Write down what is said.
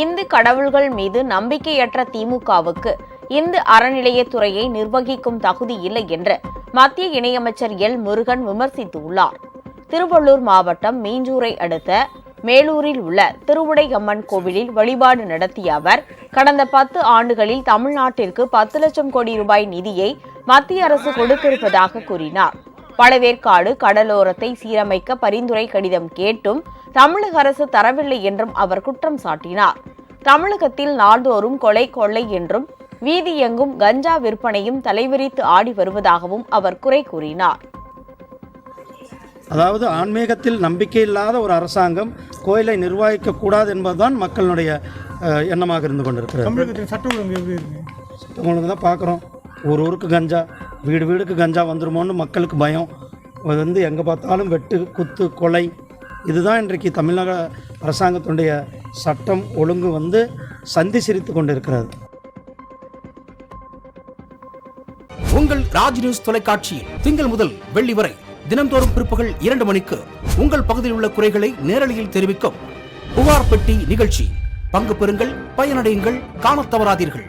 இந்து கடவுள்கள் மீது நம்பிக்கையற்ற திமுகவுக்கு இந்து அறநிலையத்துறையை நிர்வகிக்கும் தகுதி இல்லை என்று மத்திய இணையமைச்சர் எல் முருகன் விமர்சித்துள்ளார். திருவள்ளூர் மாவட்டம் மீஞ்சூரை அடுத்த மேலூரில் உள்ள திருவுடையம்மன் கோவிலில் வழிபாடு நடத்திய அவர், கடந்த 10 ஆண்டுகளில் தமிழ்நாட்டிற்கு 10 லட்சம் கோடி ரூபாய் நிதியை மத்திய அரசு கொடுத்திருப்பதாக கூறினார். பழவேற்காடு கடலோரத்தை சீரமைக்க பரிந்துரை கடிதம் கேட்டும் தமிழக அரசு தரவில்லை என்றும் அவர் குற்றம் சாட்டினார். தமிழகத்தில் நாள்தோறும் கொலை கொள்ளை என்றும் வீதி எங்கும் கஞ்சா விற்பனையும் தலைவிரித்து ஆடி வருவதாகவும் அவர் குறை கூறினார். அதாவது ஆன்மீகத்தில் நம்பிக்கை இல்லாத ஒரு அரசாங்கம் கோயிலை நிர்வகிக்க கூடாது என்பதுதான் மக்களுடைய எண்ணமாக இருந்து கொண்டிருக்கிறது. தமிழகத்தில் சட்ட ஒழுங்கு எப்படி இருக்கு? சட்ட ஒழுங்கு தான் பார்க்குறோம். ஊருக்கு கஞ்சா, வீடு வீடுக்கு கஞ்சா வந்துருமோன்னு மக்களுக்கு பயம். அது எங்கே பார்த்தாலும் வெட்டு குத்து கொலை. இதுதான் இன்றைக்கு தமிழக அரசாங்கத்தினுடைய சட்டம் ஒழுங்கு சந்தி சிரித்து கொண்டிருக்கிறது. உங்கள் ராஜ் நியூஸ் தொலைக்காட்சியில் திங்கள் முதல் வெள்ளி வரை தினந்தோறும் பிற்பகல் 2 மணிக்கு உங்கள் பகுதியில் உள்ள குறைகளை நேரலையில் தெரிவிக்கும் புகார் பெட்டி நிகழ்ச்சி. பங்கு பெறுங்கள், பயனடையுங்கள், காணத் தவறாதீர்கள்.